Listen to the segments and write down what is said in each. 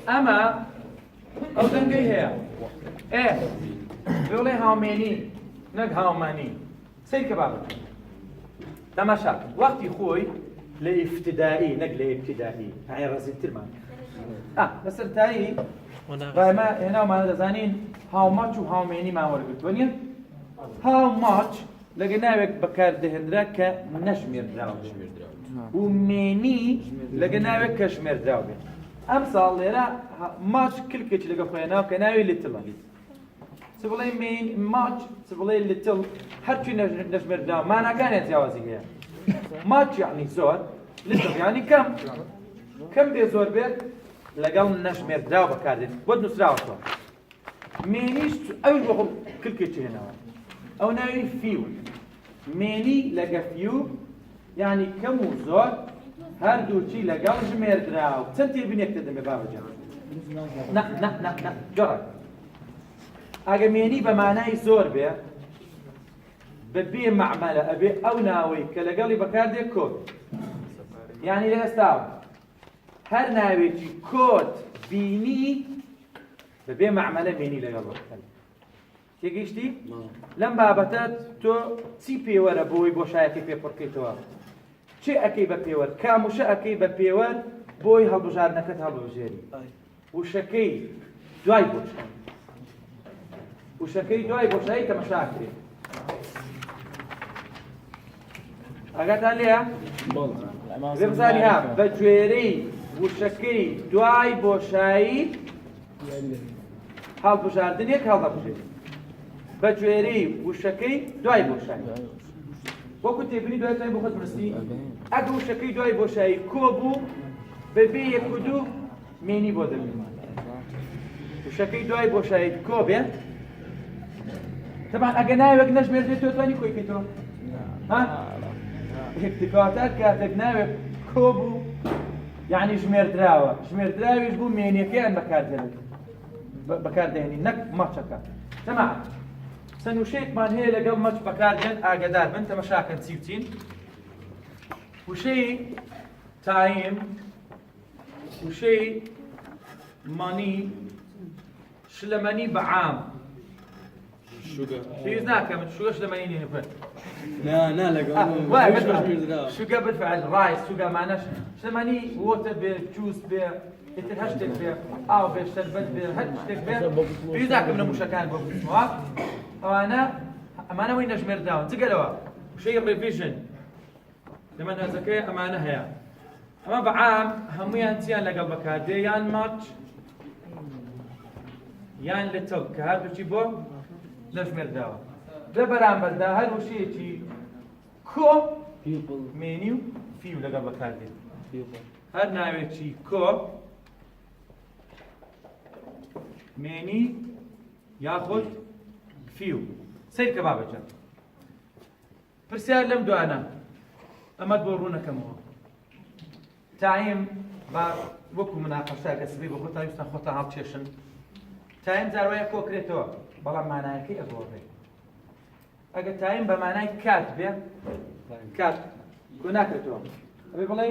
ئەمە ئەو دەنگەی هەیە بڵێ هاومێنی نەک هاومانی سیر کە بابێت تەماشا وەختی خۆی لە ئیفتیدایی نەک لە ئیبتیدایی هەیە ڕەزیلترمان لە سەرتایی بەمە هێناومانە دەزانین هاوماچ و هاومێنی ماوەرگرتووە نیە هاوماچ لەگە ناوێک بەکاردەهێنرا کە نەژمێردراوە و مێنی لەگە ناوێک کە ژمێردراو بێت ئەم ساڵ لێرە ماچ کلکێکی لەگە خۆیاناو کە ناوی لیتڵە چ بڵێ ماچ چ بڵێ لیتڵ هەرچی نەژمێردراو ماناکانێت جیاوازی هەیە ماچ یعنی زۆر لیتڵ یعنی کەم بێ زۆر بێت لەگەڵ نەژمێردراو بەکاردێت بۆ نووسراوەتەوە مێنیش ئەوش بۆ کلکێکی هێناوە ئەو ناوی فیو مێنی لەگە فیو یعنی کەم و زۆر هەردووچی لەگەڵ ژمێردراو چەند تێبینێکتە دەمێ بابەجان جۆڕە ئەگە مێنی بە مانای زۆر بێ بە بێ مەعمەلە ئەبێ ئەو ناوەی کە لەگەڵی بەکاردێک کۆت یعنی لە ئێستاوە هەر ناوێکی کۆت بینی بە بێ مەعمەلە مێنی لەگەڵ بەکار تێگەیشتی؟ لەم بابەتە تۆ چی پێوەرە بۆی بۆشایەکەی پێپڕکەیتەوە چێ ئەەکەی بە پێوەر کاموشە ئەەکەی بە پێوەر بۆی هەڵبژاردنەکەت هەڵبژێری وشەکەی دوای بۆشایی وشەکەی دوای بۆشایی تەمەشاکرێت ئاگاتان لێیە؟ بزانی بە گوێرەی وشەکەی دوای بۆشایی هەڵبژاردنێک هەڵدەبژێت بە گوێرەی وشەکەی دوای بۆشایی وەکو تێبینی دوای تای بۆ خۆت بڕستی ئەگە وشەکەی دوای بۆشایی کۆ بوو بەبێ یەک و دوو مێنی بۆ دەبێت وشەکەی دوای بۆشایی کۆ بێت طبعا ئەگە ناوێک نەژمێردێت تۆ توانی کۆی بکەیتەوە کاتێک کاتێک ناوێک کۆ بوو یعنی ژمێردراوە ژمێردراویش بوو مێنیەکەیان بەکاردێنی نەک ماچەکە تەمام سەنووشەیەکمان هەیە لەگەڵ مەچ بەکاردێن ئاگادار بن تەمەشاکەن چی وچین وشەی تایم وشەی مانی شلەمەنی بەعام شوگە ناکەم شوگە شلەمەنی نێ لا لەگەڵ شوگە بالفعل ڕایس شوگە مانەش شلەمەنی وۆتە بێ جووس بێ ئیتر هەر شتێک بێ ئاو بێ شەربەت بێ هەر شتێک بێ پێویست ناکەم لە موشەکان بۆ بچمەوە ئەمانەوەی نەژمێردراون جگەرەوە وشەی ڕێڤیژن لە مەنهەجەکەی ئەمانە هەیە ئەمە بەعام هەموویان چیان لەگەڵ بەکاردێ یان ماچ یان لیتڵ کە هەردووچی بۆ نەژمێردراوە لە بەرامبەردا هەر وشەیەکی کۆ مێنی و فیو لەگەڵ بەکاردێت هەر ناوێکی کۆ مێنی یاخود فیو سیر کە بابەجان پرسیار لەم دوانە ئەمەت بۆ ڕوونەکەمەوە تایم با وەکو مناقەشە کە سبەی بە خۆتان ویستان خۆتان هەڵکێشن تایم جاروایە کۆکرێتەوە بەڵام مانایەکەی ئەگۆڕێت ئەگە تایم بە مانای کات بێ کات کۆ ناکرێتەوە ئەبێ بڵێ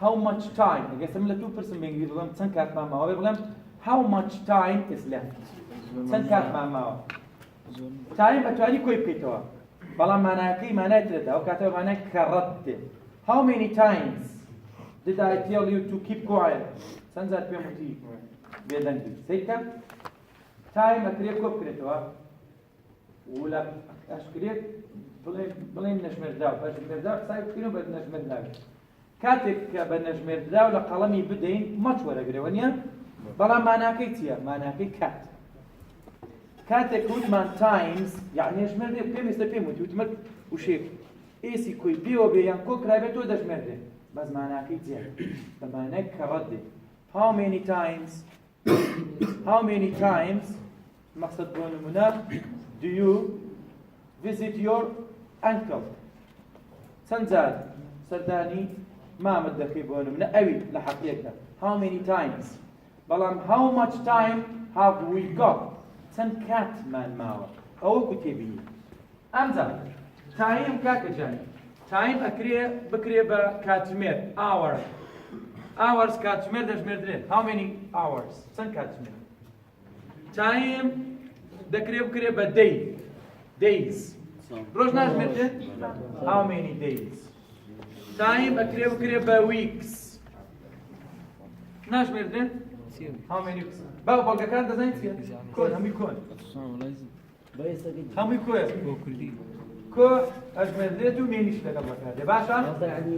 how much time ئەگەسم لە تو پرسم بەنگلیزی بڵێم چەند کاتمان ماوە ئەبێ بڵێم how much time is left چەند کاتمان ماوە تایم ئەتوانی کۆی بکەیتەوە بەڵام مانایەکەی مانای ترێتە ئەو کاتەوە مانای کەڕەت دێ how many times did I tell you to keep quiet چەند جار پێم وتی بێدەنگی سیکە تایم ئەکرێ کۆ بکرێتەوە و لە ئەشکرێت بڵێن نەژمێردراو بە ژمێردراو قسای بکەین و بە نەژمێردراو کاتێک کە بە نەژمێردراو لە قەڵەمی بدەین مەچ وەرەگرەوە نییە بەڵام ماناکەی چییە ماناکەی کات کاتێک وتمان تایمز یعنی ژمێردێ پێم ئێستا پێم وتی وتمە وشێک ئێسی کۆی بێوە بێ یان کۆ کرابێت تۆ دەژمێردێ بەس ماناکەی جێ بە مانای کەڕەت دێ how many times مەقسەد بۆ نمونە do you visit your uncle چەند جار سەردانی مامت دەکەی بۆ نمونە ئەوی لە حەقیەکە how many times بەڵام how much time have we got چەند کاتمان ماوە ئەوەکو تێبینی ئەمجا تایم کاکە جانی تایم ئەکرێ بکرێ بە کاتژمێر hour hours کاتژمێر دەژمێردرێت. How many hours چەند کاتژمێر؟ time دەکرێت بکرێت بە day days ڕۆژ ناژمێردرێت؟ how many days time ئەکرێت بکرێت بە weeks ناژمێردرێت؟ how many weeks باو بەڵگەکان دەزانیت چییە؟ کۆن هەمووی کۆن هەمووی کۆیە کۆ ئەژمێردرێت و مێنیش لەگەڵ بەکاردێ باشە؟ يعني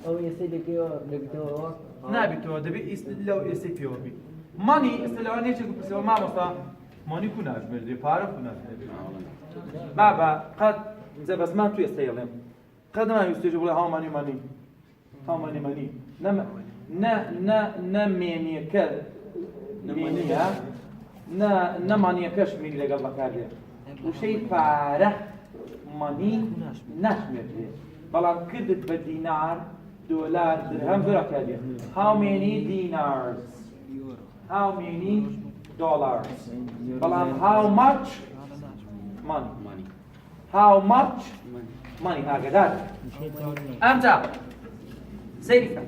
أو يسيدك يو نابێتەوە دەبێت لەو ئێستی پێوە بیت مانی ئێستا لەوانەیەکێک پرسیەوە مامۆستا مانی کو ناژمێردرێ پارە کو ناژمێردرێ بابا قەت زەبەزمان تو ئێستا یەڵێم قەت نماویست توێژە بڵێ هاومانی مانی هاومانی مانی نە مێنیەکە مێنیە نە مانیەکەش مێنی لەگەڵ بەکاردێ وشەی پارە مانی ناژمێردرێ بەڵام کردت بە دینار دولار درهم زۆر ئەکادێ how many dinars how many dollars بەڵام how much money how much money ئاگادار ئەمجا سەیری کە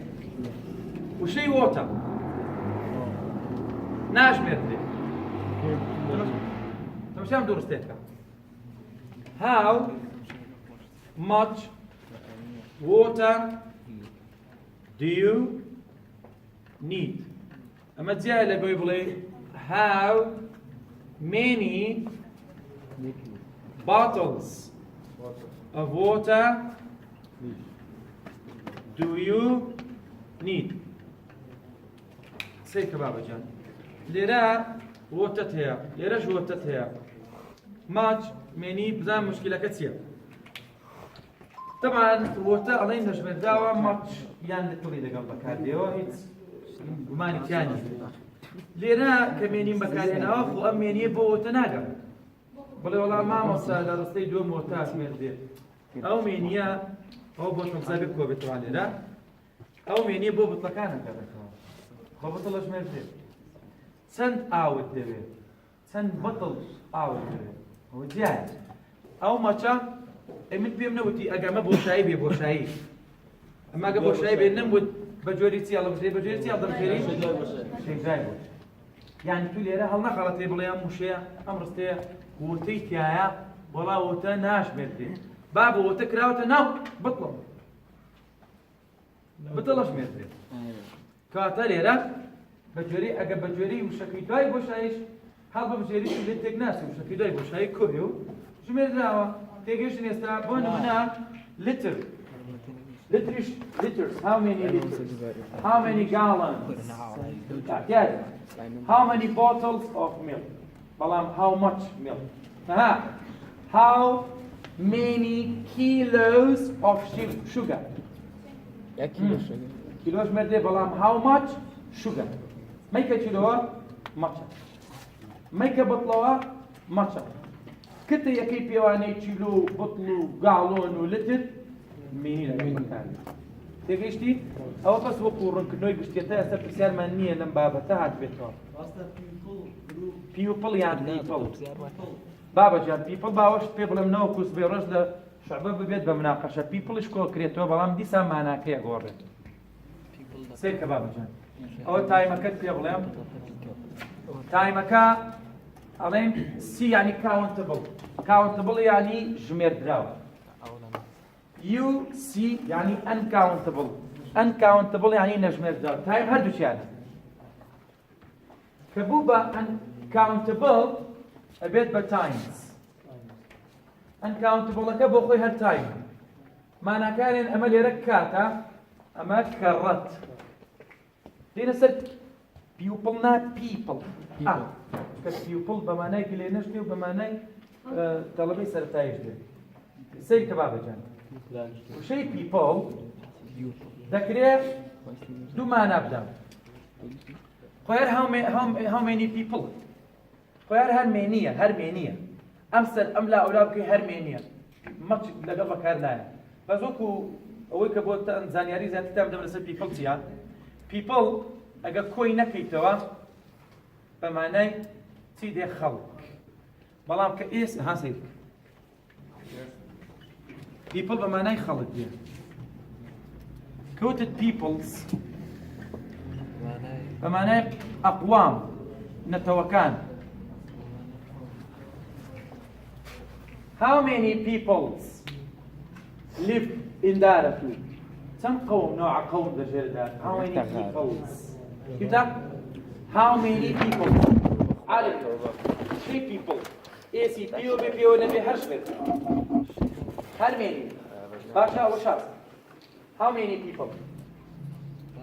وشەی وۆتە ناژمێردرێ تەماشام درستێکە how much water do you need ئەمە جیای لە بۆی بڵێ how many bottles of water do you need سەیکە بابەجان لێرە وۆتەت هەیە لێرەش وۆتەت هەیە ماچ مێنی بزان مشکلەکە چییە طبعا وۆتە ئەڵێن دەژمێرداوە ماچ یان لەتڵی لەگەڵ بەکاردێەوە هیچ گومانی تیانی لێرە کە مێنیم بەکارهێناوە خۆ ئەم مێنیە بۆ وۆتە ناگەم بڵێ وەڵام مامۆستا لە ڕستەی دووەم وۆتە ئەژمێردێ ئەو مێنیە ئەو بۆ شمزابێ کۆ بێتەوە لێرە ئەو مێنیە بۆ بتڵەکانەکە دەکەوە خۆ بتڵ ئەژمێردێ چەند ئاوت دەوێت چەند بەتڵ ئاوت دەوێت ئەوە جیایە ئەو مەچە من پێم نەوتی ئەگەمە بۆشایی بێ بۆشایی ئەماگە بۆشایی بێ نەموت بە جۆری چیاڵە بژێ بە جۆری چیاڵ دەبژێری شێکجای بۆش یعنی تو لێرە هەڵ نەخەڵەتێ بڵێ ئەم موشەیە ئەم ڕستەیە وتەی تایە وەڵا وتە ناشمێردێ با بۆ وتە کراوەتە ناو بتڵم بتڵەش مێردێ کاتە لێرە بە جۆری ئەگە بە جۆری وشەکەی دوای بۆشاییش هەڵ بە بژێری لێ تێک ناسی وشەکەی دوای بۆشایی کۆێ و ژمێردراوە تێگەشتن ئێستا بۆ نمونە لتر liters how many liters how many gallons how many bottles of milk بەڵام how much milk how many kilos of sugar کیلۆش مێردێ بەڵام how much sugar مەیکە کیلۆوە مەچە مەیکە بەتڵەوە مەچە کتە یەکەی پێوانەی چیلۆ بەتڵ و گاڵۆن و لتر مێنی لەگەڵ بەکارێ تێگەیشتی ئەوە بەس وەکو ڕوونکردنەوەی گشتێتە ئێستا پرسیارمان نییە لەم بابەتە هات بێتەوە پیوپڵ یان پیپڵ بابەجان پیپڵ باوەش پێ بڵێم نەوە کوس بێ ڕۆژ لە شعبە ببێت بە مناقەشە پیپڵش کۆکرێتەوە بەڵام دیسان ماناکەیە گۆڕێت سێکە بابەجان ئەوە تایمەکەت پێ بڵێم تایمەکە ئەڵێن سی یعنی countable یعنی ژمێردراوە UC يعني uncountable يعني نجمێردراوە تایم هەردووچیانە کە بوو بە uncountable ئەبێت بە times uncountable-ەکە بۆ خۆی هەر تایم ماناکارێن ئەمە لێرە کاتە ئەمە کەڕەت دێنە سەر people نا people کە people بە مانای گلێنەش دێ و بە مانای تەڵەبەی سەرەتاییش دێ سەیری کە بابەجان وشەی people دەکرێت دوو مانا بدەم خۆیار how many people خۆیار هەر مێنیە ئەم سەر ئەم لا ئەولا بکەی هەر مێنیە مەچ لەگەڵ بەکار نایە بەس وەکو ئەوەی کە بۆ زانیاری زیاتر تا بدەم لەسەر people چیە people ئەگە کۆی نەکەیتەوە بە مانای چی دێ خەڵک بەڵام کە ئێس هاسەی people بە مانای خەڵک دێ کەوتت peoples بمعنى أقوام نتوكان. How many peoples live in Darfur? كم قوم نوع قوم ذا How many peoples? كده How many people? عارف 3 people ACP و BP و نبي هرشفت. How many? باشا وشرط. How many people?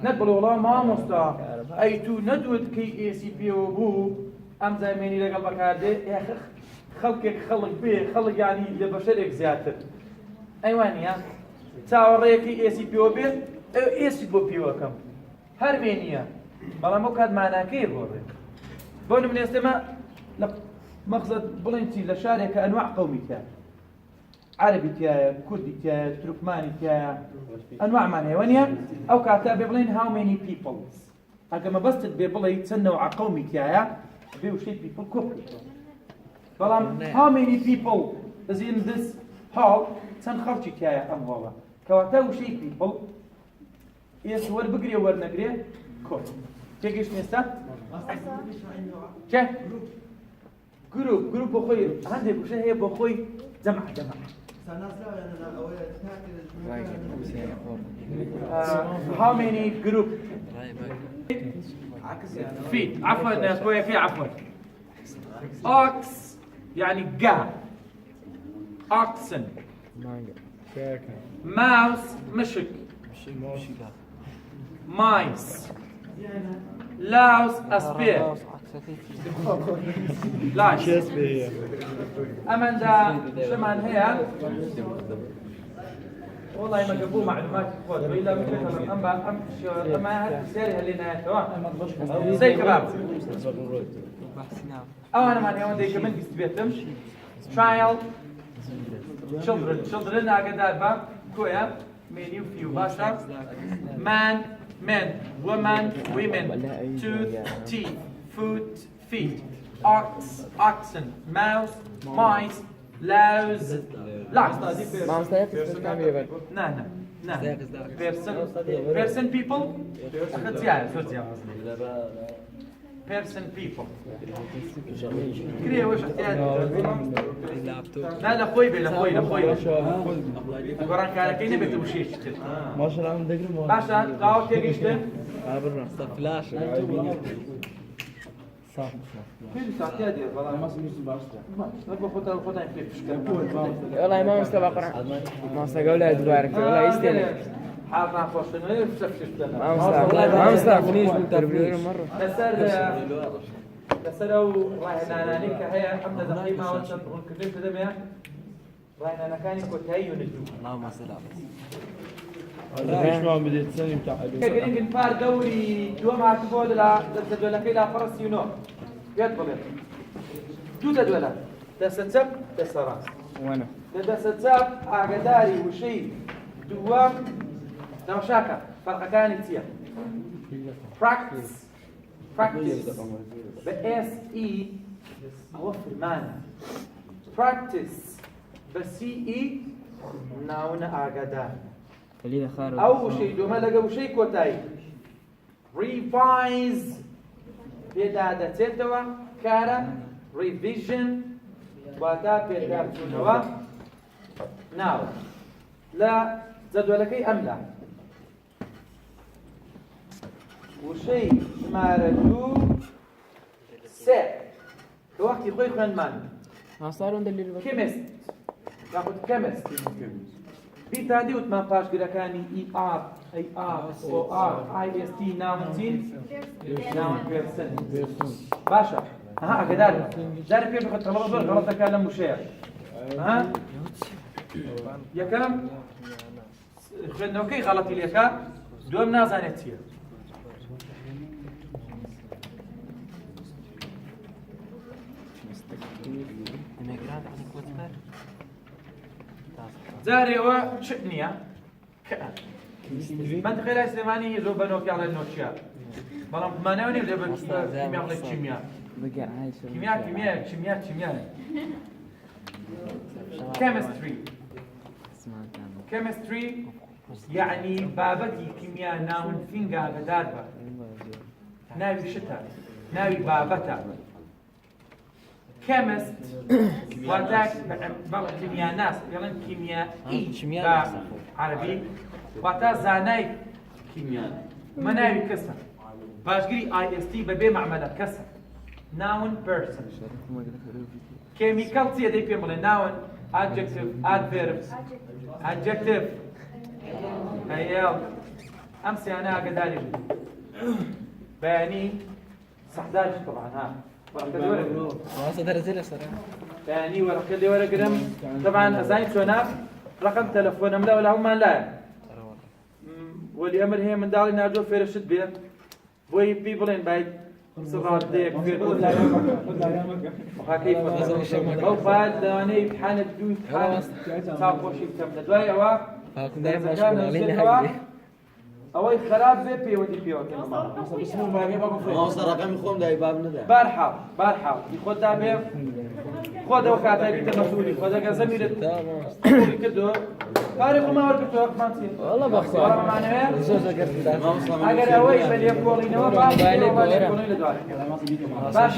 نقبل والله ما مستا أي تو ندود كي ACP وبو أم زي مني لقلبك هذا يا أخي خلقك خلق به خلق يعني لبشرك زيادة. أيوانيا تاوريكي ACP وبه ACP وبيوكم. هرمينيا. بەڵام ئەو کات ماناکەی گۆڕێ بۆ نمونە ئێستێمە لە مەقسەد بڵێن چی لە شارێکە ئەنواع قەومی تایە عەرەبی تایە کوردی تایە تورکمانی تایە ئەنواعمان هەیە وەنیە ئەو کاتە بێ بڵێن how many peoples ئەگە مەبەستت بێ بڵێ چەند نەوع قەومی تایە بێ وشەی people کۆ بکەیتەوە بەڵام how many people is in this hall چەند خەڵکی تایە ئەم هۆڵە کەواتە وشەی people ئێستا وەربگرێ وەرنەگرێ کۆ تێگەیشت ئێستا؟ چێ؟ گروپ بۆ خۆی هەندێک وشە هەیە بۆ خۆی جەمع how many group feet عفوا شوية في عفوا ox يعني قا oxen mouse مشك mice louse أسبير لاش أمن دا شمان هي والله ما جابوا معلومات كثيرة إلا مثل أما سيرها لنا تمام زي كباب أو أنا ماني أنا ديك من بيستبيتم child children أقدر با كويا many few باشا man men woman women tooth teeth foot feet oxen mouse mice louse person people person people كريه وش احتياج لا لا خوي لخوي قران كان كاين بيكتب شيء ما شاء الله عم دقري باشا قاو تيجيشته فلاش صح فين ساعتها دي والله ما سمعت باشا خدها والله ما مستوى قرآن ما مستوى أولاد دوارك والله يستاهل حاطنا خوشنا نفسك ما مستوى فنيش بالتربية مرة بسرو راينا نيك هي حمد دقيقة وانت ونكذب كده بيا راينا مكاني كنت هي ونجو اللهم صل على والله ايش ما بديت تسوي بتاع كاين نفار دوري دوما عتبول لا تدولا كيلا فرس يونو يطبل دو تدولا تسنسب تسراس وانا تسنسب عقداري وشي دوام نوشاكا فرق كان تيا practice ب-S-E أوفر مانا practice ب-C-E ناونا عقدار أول شيء دوما لقوا شيء كوتاي revise بيدا تتوا كارا revision ودا بيدا تنوا now لا جدولكي أملا وشيء شمارة سه كوقت يخوي خن مان ما صاروا دليل chemist ناخذ chemist بيتادي وتمان باش كاني ER ناونتين ناون بيرسن باشا ها أقدر دار كيف خد طلبة زور غلط كلام مشيع ها يا كلام خدنا أوكي غلط اللي كا دوم نازنتيه زاريوا شئنيا من خلال سليماني زو بنوك على النوتشيا بلام مانوني ولا كيمياء ولا كيمياء كيمياء chemistry يعني بابتي كيمياء ناون فينغا غداربا ناوي شتا ناوي بابتا كيمست واتاك كيمياء ناس يلان كيميائي عربي واتا زاناي كيمياء مناوي كسر باشگری IST ببێ معمەلە کەسە noun person chemical چیە دەی پێم بڵێ noun adjective adverb adjective هەیە ئەم سیانە ئاگاداری بن بەیانی سەحداج طبعا ها واسه درزيله صراحه بەیانی وەرەقە لێ وەرەگرم طبعا ئەزانی چۆنا ڕقم تەلەفۆنم لە وەلا هەمومان لایە وەلی ئەمر هەیە منداڵی ناردۆ فێرەشت بێت بۆی پێی بڵێن باید سڕادەیەک فێر بۆ ئەو باید لەوانەیە امتحانت دوو امتحان چاوپۆشی بکەم لە دوای ئەوە هاكم دايما ماشي مالين هاي ئەوەی خراپ بێ پەیوەندی پێوەکەم ماوەستا ڕقەمی خۆم دای باب نەدا بارحاڵ خۆتدا بێ خۆ دەوە کاتای بیتە مەسئولی خۆ دەگە زەمیرت کردو پارێ خۆما وەرگرتەوە قمان چیە والله بخسر وەرەمانەوێت زوج قرت ئەگەر ئەوەی بە لێکۆڵینەوە باش لە دوای باش